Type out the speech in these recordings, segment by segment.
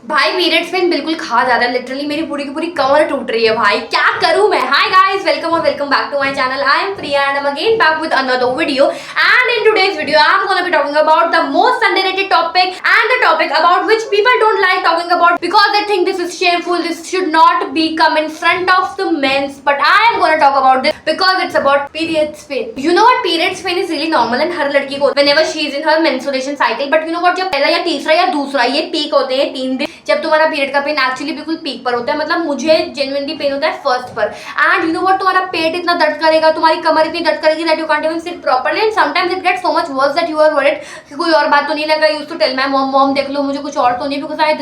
भाई periods pen बिल्कुल खा जाता है, लिटरली मेरी पूरी की पूरी कमर टूट रही है भाई, क्या करूं मैं। हाय गाइस, वेलकम और welcome back to my channel. I am Priya and I am again back with another video and in today's video I am gonna be talking about the most underrated topic and the topic about which people don't like talking about because they think this is shameful, this should not be come in front of the mens, but I am gonna talk about this because it's about periods pain. You know what, periods pain is really normal and हर लड़की को whenever she is in her menstruation cycle, but you know what, जब पहला या तीसरा या दूसरा ये peak होते हैं 3 दिन जब तुम्हारा पीरियड का पेन एक्चुअली बिल्कुल पीक पर होता है, मतलब मुझे जेन्युइनली पेन होता है फर्स्ट पर। एंड यू नो व्हाट, तुम्हारा पेट इतना दर्द करेगा, तुम्हारी कमर इतनी दर्द करेगी that you can't even sit properly and sometimes it gets so much worse that you are worried कि कोई और बात तो नहीं लगा। Used to tell my mom देख लो मुझे कुछ और तो नहीं, because I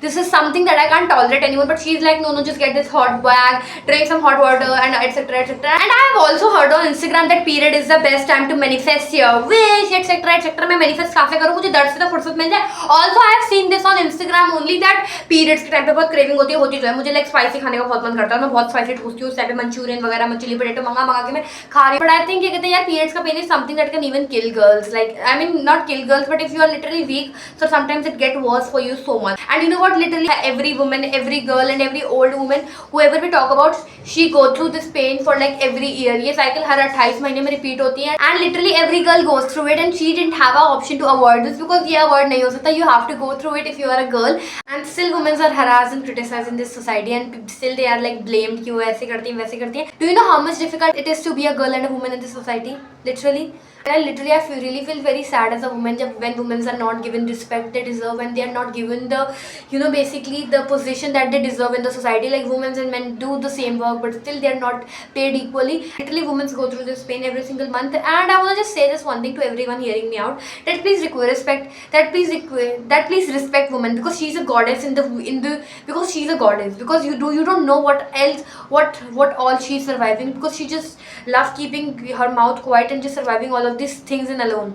this is something that I can't tolerate anymore, but she is like no just get this hot bag, drink some hot water and etcetera etcetera. And I have also heard on Instagram that period is the best time to manifest your wish etc etc। मैं manifest cafe करूँ, मुझे दर्द से तो फुर्सत मिल जाए। Also I have seen this on Instagram only that periods के time पे बहुत क्रेविंग होती है मुझे लाइक स्पाइसी खाने का बहुत मन करता है, मैं बहुत स्पाइसी ठूसती हूँ। उस टाइम पे मंचूरियन वगैरह चिली पोटैटो मंगा के मैं खा रही हूँ। बट आई थिंक ये कहते हैं यार periods का pain is something that can even kill girls, like I mean not kill girls but if you are literally weak so sometimes it get worse for you so much। and you know what, literally every woman, every girl and every old woman whoever we talk about, she go through this pain for like every year। ये cycle हर 28 महीने में repeat होती है and literally every girl goes through it and she didn't have a option to avoid this because ये अवॉइड नहीं हो सकता। You have to go through it if you are a girl and still womens are harassed and criticized in this society and still they are like blamed कि वो ऐसे करती हैं वैसे करती हैं। Do you know how much difficult it is to be a girl and a woman in this society? Literally I really feel very sad as a woman when women are not given respect they deserve and they are not given the, you know, basically the position that they deserve in the society। like women and men do the same work but still they are not paid equally। literally women go through this pain every single month and I want to just say this one thing to everyone hearing me out, that please please respect women because she's a goddess in the because she's a goddess, because you don't know what else what all she's surviving, because she just loves keeping her mouth quiet and just surviving all of these things in alone।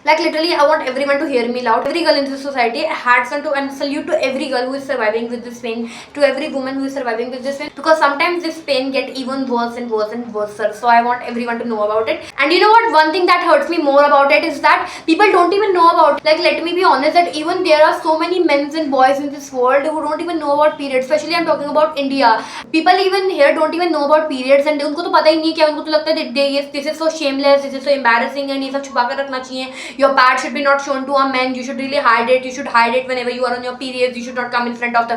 like literally I want everyone to hear me loud, every girl in this society, hats on to and salute to every girl who is surviving with this pain, to every woman who is surviving with this pain, because sometimes this pain get even worse and worse and worse, so I want everyone to know about it। and you know what, one thing that hurts me more about it is that people don't even know about, like let me be honest that even there are so many men and boys in this world who don't even know about periods, especially I'm talking about India। people even here don't even know about periods and उनको तो पता ही नहीं क्या, उनको तो लगता है this is so shameless, this is so embarrassing and ये सब छुपा कर रखना चाहिए। your pad should be not shown to a man, you should really hide it, you should hide it whenever you are on your periods, you should not come in front of the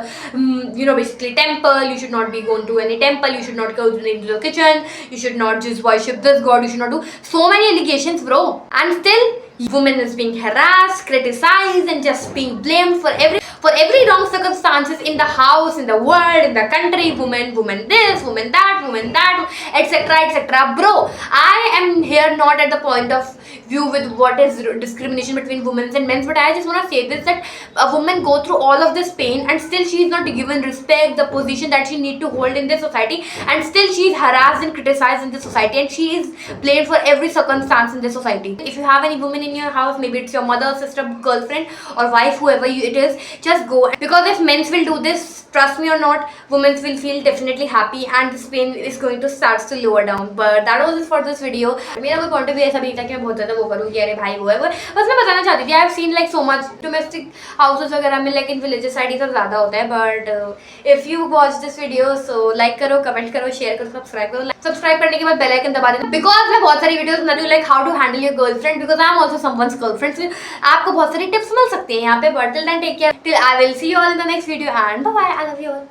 you know, basically temple, you should not be going to any temple, you should not go into the kitchen, you should not just worship this god, you should not do so many allegations bro, and still women is being harassed, criticized and just being blamed for every wrong circumstances in the house, in the world, in the country। women this, women that etc etc। bro, I am here not at the point of view with what is discrimination between women and men, but I just want to say this, that a woman go through all of this pain and still she is not given respect, the position that she need to hold in this society, and still she is harassed and criticized in this society and she is blamed for every circumstance in this society। if you have any woman in your house, maybe it's your mother, sister, girlfriend or wife, whoever it is, just go, because if men will do this, trust me or not, women will feel definitely happy and this pain is going to start to lower down। but that was it for this video। मेरा कोई point of view ऐसा नहीं था कि मैं बहुत ज़्यादा वो करूँ कि अरे भाई वो है वो, बस मैं बताना चाहती थी I have seen like so much domestic houses वगैरह में, लाइक इन विलेजेस साइड ये सब ज़्यादा होता है। But if you watch this video so like करो, कमेंट करो, शेयर करो, सब्सक्राइब करो। सब्सक्राइब करने के बाद बेल आइकन दबा देना, बिकॉज मैं बहुत सारी वीडियोस बना रही हूँ like how to handle your girlfriend, because I am also someone's girlfriend. आपको बहुत सारी टिप्स मिल सकती हैं यहाँ पे। But till then take care, till I will see you all in the next video and bye bye, I love you all.